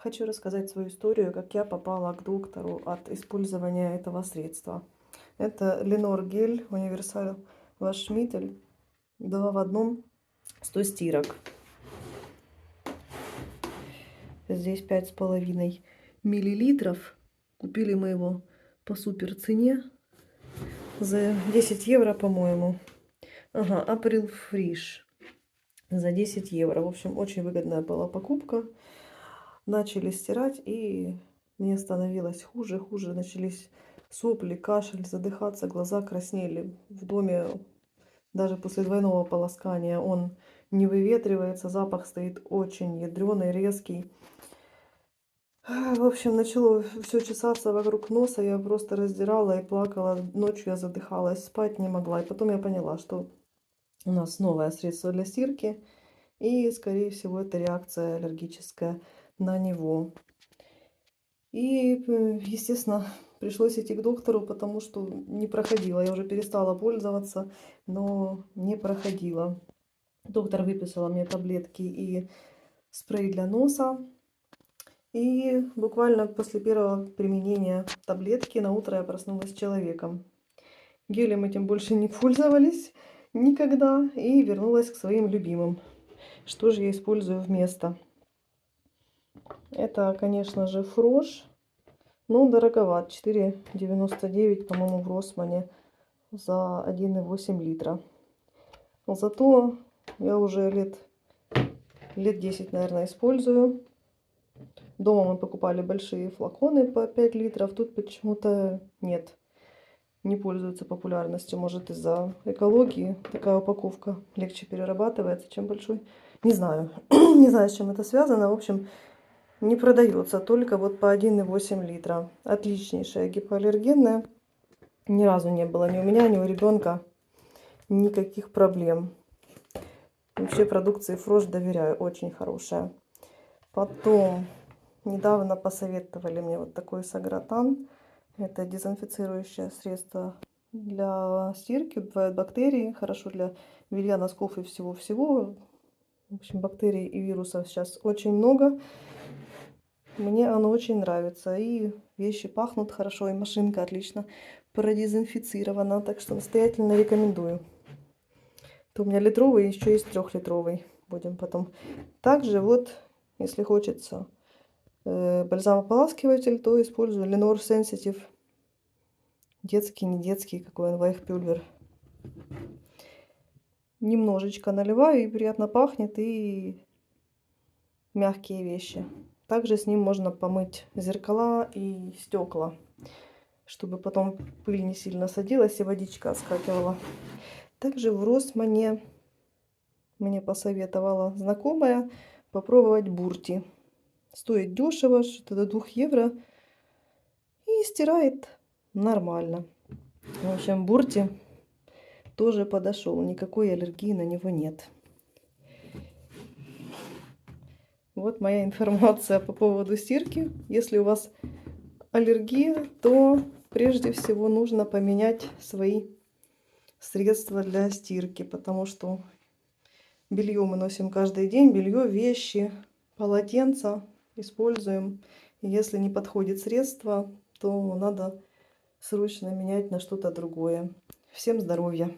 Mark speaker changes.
Speaker 1: Хочу рассказать свою историю, как я попала к доктору от использования этого средства. Это Ленор гель универсал Вашмитель 2 в 1 100 стирок. Здесь 5,5 миллилитров. Купили мы его по супер цене за 10 евро, по-моему. Ага, April Fresh за 10 евро. В общем, очень выгодная была покупка. Начали стирать, и мне становилось хуже. Начались сопли, кашель, задыхаться, глаза краснели. В доме даже после двойного полоскания он не выветривается, запах стоит очень ядреный, резкий. В общем, начало все чесаться вокруг носа, я просто раздирала и плакала. Ночью я задыхалась, спать не могла. И потом я поняла, что у нас новое средство для стирки, и, скорее всего, это реакция аллергическая на него. И, естественно, пришлось идти к доктору, потому что не проходило. Я уже перестала пользоваться, но не проходило. Доктор выписала мне таблетки и спрей для носа. И буквально после первого применения таблетки на утро я проснулась человеком. Гелем этим больше не пользовались никогда и вернулась к своим любимым. Что же я использую вместо? Это, конечно же, Фрош. Ну, дороговат. 4,99, по-моему, в Росмане за 1,8 литра. Но зато я уже лет 10, наверное, использую. Дома мы покупали большие флаконы по 5 литров. Тут почему-то нет. Не пользуется популярностью. Может, из-за экологии такая упаковка легче перерабатывается, чем большой. Не знаю. Не знаю, с чем это связано. В общем, не продается. Только вот по 1,8 литра. Отличнейшая, гипоаллергенная. Ни разу не было ни у меня, ни у ребенка никаких проблем. Вообще продукции Фрош доверяю. Очень хорошая. Потом недавно посоветовали мне вот такой Сагратан. Это дезинфицирующее средство для стирки, убивает бактерии, хорошо для белья, носков и всего-всего. В общем, бактерий и вирусов сейчас очень много. Мне оно очень нравится. И вещи пахнут хорошо, и машинка отлично продезинфицирована. Так что настоятельно рекомендую. То у меня литровый, еще есть 3-литровый. Будем потом. Также вот, если хочется бальзам-ополаскиватель, то использую Lenor Sensitive. Детский, не детский, какой он, Вайхпюльвер. Немножечко наливаю, и приятно пахнет, и мягкие вещи. Также с ним можно помыть зеркала и стекла, чтобы потом пыль не сильно садилась и водичка отскакивала. Также в Росмане мне посоветовала знакомая попробовать Бурти. Стоит дешево, что-то до 2 евро. И стирает нормально. В общем, Бурти тоже подошел. Никакой аллергии на него нет. Вот моя информация по поводу стирки. Если у вас аллергия, то прежде всего нужно поменять свои средства для стирки, потому что белье мы носим каждый день, белье, вещи, полотенца используем. И если не подходит средство, то надо срочно менять на что-то другое. Всем здоровья!